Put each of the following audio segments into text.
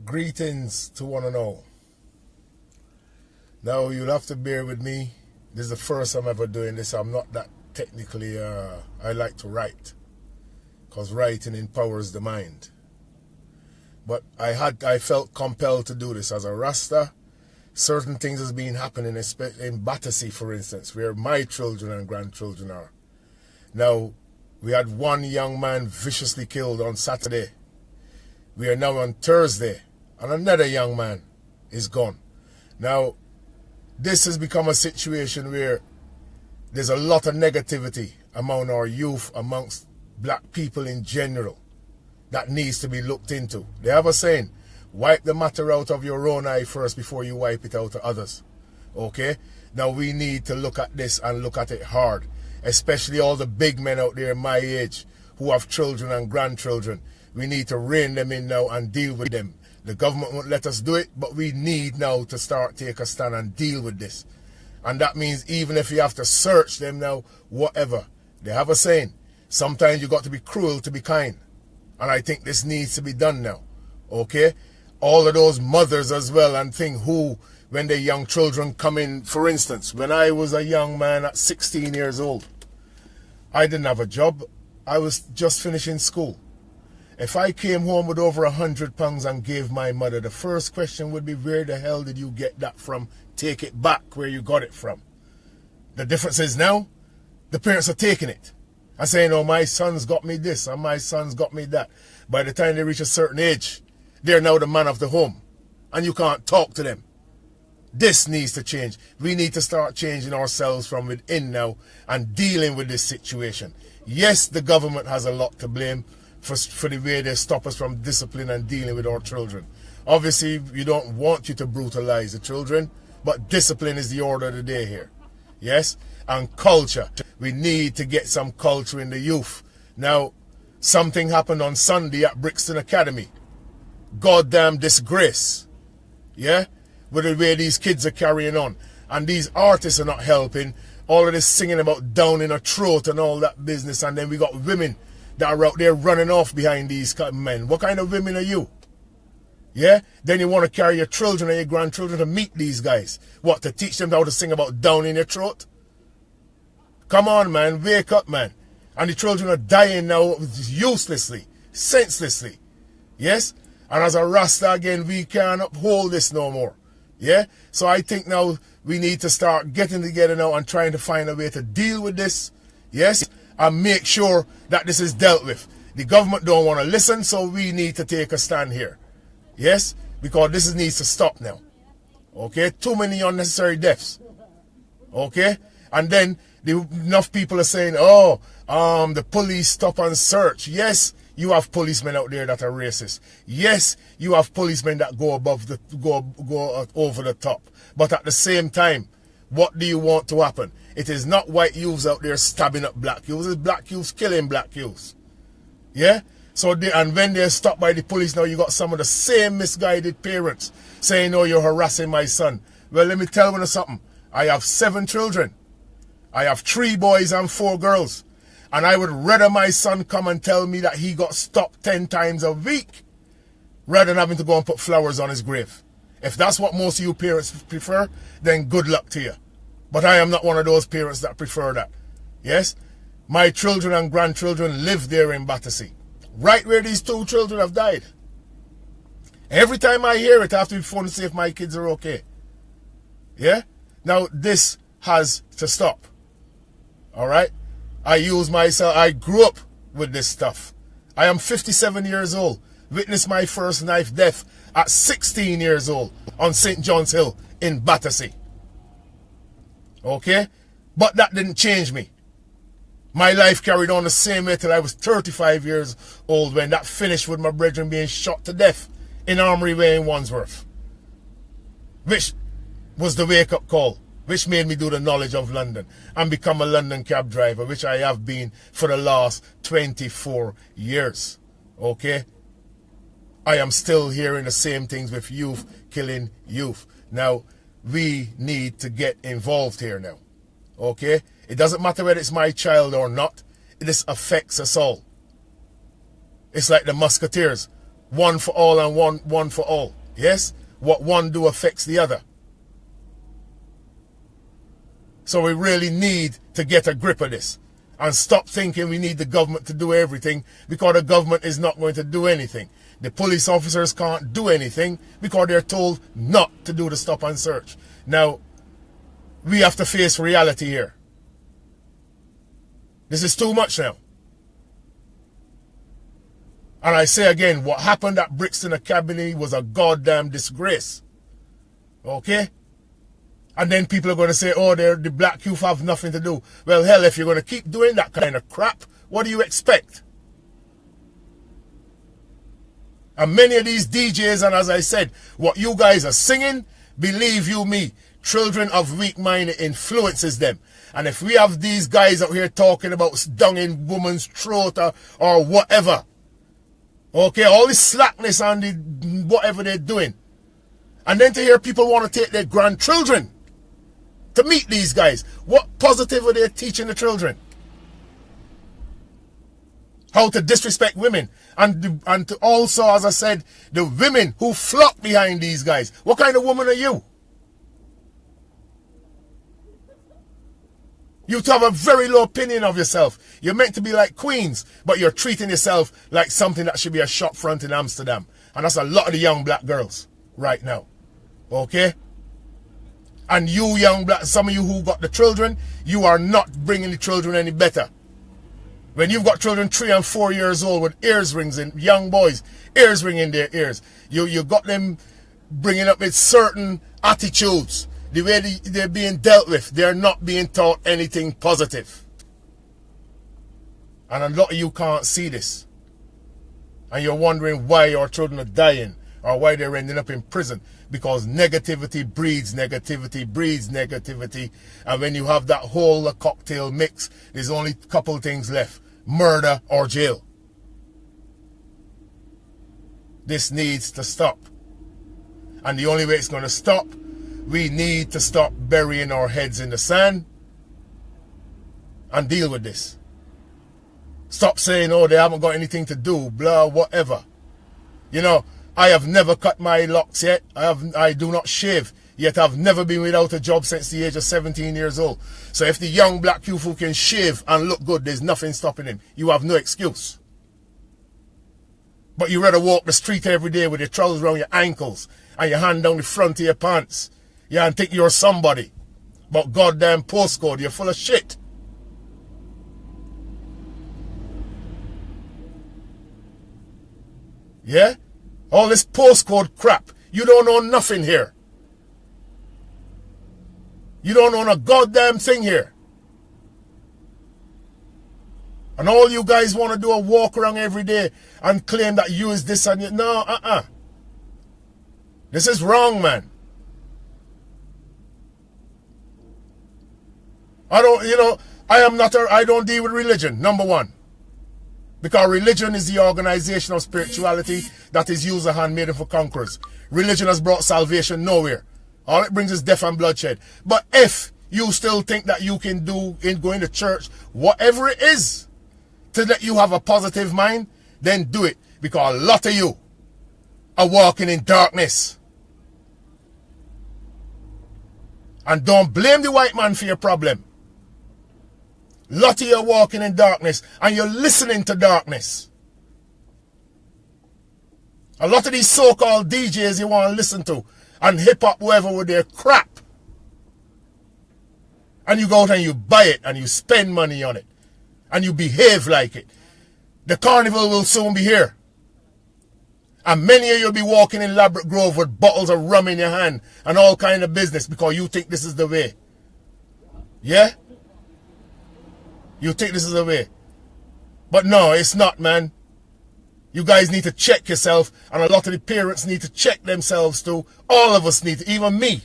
Greetings to one and all. Now you'll have to bear with me. This is the first I'm ever doing this. I'm not that technically, I like to write, because writing empowers the mind. But I felt compelled to do this as a Rasta. Certain things has been happening, especially in Battersea, for instance, where my children and grandchildren are. Now, we had one young man viciously killed on Saturday. We are now on Thursday, and another young man is gone. Now, this has become a situation where there's a lot of negativity among our youth, amongst black people in general, that needs to be looked into. They have a saying, wipe the matter out of your own eye first before you wipe it out of others. Okay? Now we need to look at this and look at it hard, especially all the big men out there my age who have children and grandchildren. We need to rein them in now and deal with them. The government won't let us do it, but we need now to start take a stand and deal with this. And that means even if you have to search them now, whatever. They have a saying, sometimes you got to be cruel to be kind. And I think this needs to be done now. Okay? All of those mothers as well and think who, when their young children come in, for instance, when I was a young man at 16 years old, I didn't have a job. I was just finishing school. If I came home with over £100 and gave my mother, the first question would be, where the hell did you get that from? Take it back where you got it from. The difference is now, the parents are taking it and saying, oh, my son's got me this and my son's got me that. By the time they reach a certain age, they're now the man of the home and you can't talk to them. This needs to change. We need to start changing ourselves from within now and dealing with this situation. Yes, the government has a lot to blame for the way they stop us from discipline and dealing with our children. Obviously, we don't want you to brutalize the children, but discipline is the order of the day here. Yes? And culture. We need to get some culture in the youth. Now, something happened on Sunday at Brixton Academy. Goddamn disgrace. Yeah? With the way these kids are carrying on. And these artists are not helping. All of this singing about down in a throat and all that business. And then we got women that are out there running off behind these men. What kind of women are you? Yeah? Then you want to carry your children and your grandchildren to meet these guys. What, to teach them how to sing about down in your throat? Come on, man. Wake up, man. And the children are dying now uselessly, senselessly. Yes? And as a Rasta, again, we can't uphold this no more. Yeah? So I think now we need to start getting together now and trying to find a way to deal with this. Yes? And make sure that this is dealt with. The government don't want to listen, so we need to take a stand here. Yes? Because this needs to stop now. Okay? Too many unnecessary deaths. Okay? And then enough people are saying, oh, the police stop and search. Yes, you have policemen out there that are racist. Yes, you have policemen that go above the go over the top. But at the same time, what do you want to happen? It is not white youths out there stabbing up black youths. It's black youths killing black youths. Yeah? So and when they're stopped by the police now, you got some of the same misguided parents saying, oh, you're harassing my son. Well, let me tell you something. I have 7 children. I have 3 boys and 4 girls. And I would rather my son come and tell me that he got stopped 10 times a week rather than having to go and put flowers on his grave. If that's what most of you parents prefer, then good luck to you. But I am not one of those parents that prefer that. Yes? My children and grandchildren live there in Battersea. Right where these 2 children have died. Every time I hear it, I have to be phone to see if my kids are okay. Yeah? Now, this has to stop. Alright? I grew up with this stuff. I am 57 years old. Witnessed my first knife death at 16 years old on St. John's Hill in Battersea. Okay? But that didn't change me. My life carried on the same way till I was 35 years old when that finished with my brethren being shot to death in Armory Way in Wandsworth. Which was the wake-up call. Which made me do the knowledge of London and become a London cab driver, which I have been for the last 24 years. Okay? I am still hearing the same things with youth killing youth. Now, we need to get involved here now. Okay? It doesn't matter whether it's my child or not. This affects us all. It's like the Musketeers. One for all and one for all. Yes? What one do affects the other. So we really need to get a grip of this and stop thinking we need the government to do everything, because the government is not going to do anything. The police officers can't do anything because they're told not to do the stop and search. Now, we have to face reality here. This is too much now. And I say again, what happened at Brixton Academy was a goddamn disgrace. Okay? And then people are going to say, oh, the black youth have nothing to do. Well, hell, if you're going to keep doing that kind of crap, what do you expect? And many of these DJs, and as I said, what you guys are singing, believe you me, children of weak mind influences them. And if we have these guys out here talking about dung in woman's throat or whatever, okay, all this slackness and the whatever they're doing, and then to hear people want to take their grandchildren to meet these guys, what positive are they teaching the children? How to disrespect women, and to also, as I said, the women who flock behind these guys. What kind of woman are you? You have a very low opinion of yourself. You're meant to be like queens, but you're treating yourself like something that should be a shop front in Amsterdam. And that's a lot of the young black girls right now. Okay? And you young black, some of you who got the children, you are not bringing the children any better. When you've got children 3 and 4 years old with ears rings in, young boys, ears ring in their ears, you got them bringing up with certain attitudes. The way they're being dealt with, they're not being taught anything positive. And a lot of you can't see this. And you're wondering why your children are dying or why they're ending up in prison. Because negativity breeds negativity, breeds negativity. And when you have that whole cocktail mix, there's only a couple things left. Murder or jail. This needs to stop. And the only way it's going to stop, we need to stop burying our heads in the sand and deal with this. Stop saying, oh, they haven't got anything to do, blah, whatever. You know, I have never cut my locks yet. I do not shave. Yet I've never been without a job since the age of 17 years old. So if the young black youth who can shave and look good, there's nothing stopping him. You have no excuse. But you rather walk the street every day with your trousers around your ankles and your hand down the front of your pants. Yeah, and think you're somebody. But goddamn postcode, you're full of shit. Yeah? All this postcode crap. You don't know nothing here. You don't own a goddamn thing here. And all you guys want to do is walk around every day and claim that you is this and you. No, This is wrong, man. I don't deal with religion, number one. Because religion is the organization of spirituality that is used as handmaiden for conquerors. Religion has brought salvation nowhere. All it brings is death and bloodshed. But if you still think that you can do in going to church, whatever it is, to let you have a positive mind, then do it. Because a lot of you are walking in darkness. And don't blame the white man for your problem. A lot of you are walking in darkness and you're listening to darkness. A lot of these so-called DJs you want to listen to and hip-hop whoever with their crap. And you go out and you buy it and you spend money on it. And you behave like it. The carnival will soon be here. And many of you will be walking in Labrador Grove with bottles of rum in your hand and all kind of business because you think this is the way. Yeah? You think this is the way. But no, it's not, man. You guys need to check yourself, and a lot of the parents need to check themselves too. All of us need to, even me.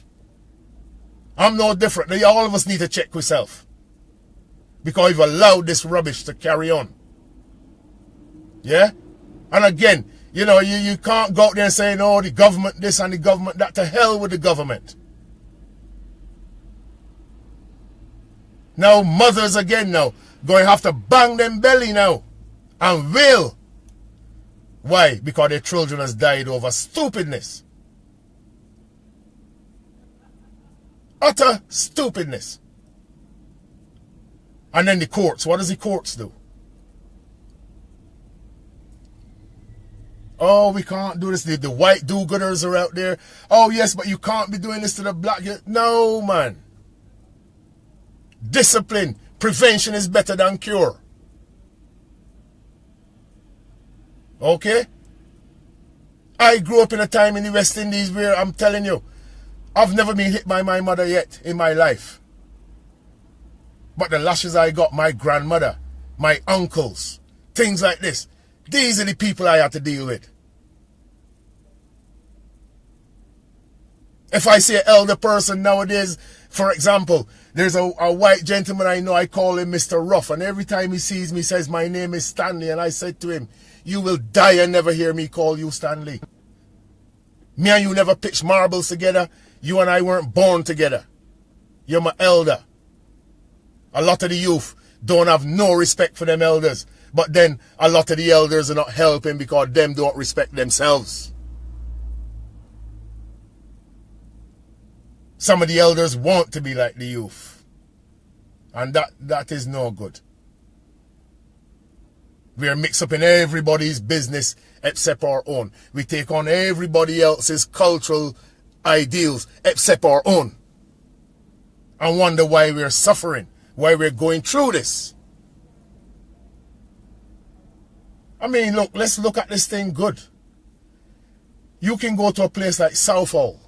I'm no different. All of us need to check ourselves. Because we've allowed this rubbish to carry on. Yeah? And again, you know, you can't go out there and say, no, the government this and the government that. To hell with the government. Now mothers again now going to have to bang them belly now and wail. Why? Because their children has died over stupidness. Utter stupidness. And then the courts. What does the courts do? Oh, we can't do this. The white do-gooders are out there. Oh, yes, but you can't be doing this to the black. No, man. Discipline. Prevention is better than cure. Okay? I grew up in a time in the West Indies where I'm telling you, I've never been hit by my mother yet in my life. But the lashes I got, my grandmother, my uncles, things like this. These are the people I have to deal with. If I see an elder person nowadays, for example, there's a white gentleman I know, I call him Mr. Rough, and every time he sees me, he says, my name is Stanley, and I said to him, you will die and never hear me call you Stanley. Me and you never pitched marbles together. You and I weren't born together. You're my elder. A lot of the youth don't have no respect for them elders. But then a lot of the elders are not helping because them don't respect themselves. Some of the elders want to be like the youth. And that is no good. We are mixed up in everybody's business except our own. We take on everybody else's cultural ideals except our own. And wonder why we're suffering, why we're going through this. I mean, look, let's look at this thing good. You can go to a place like Southall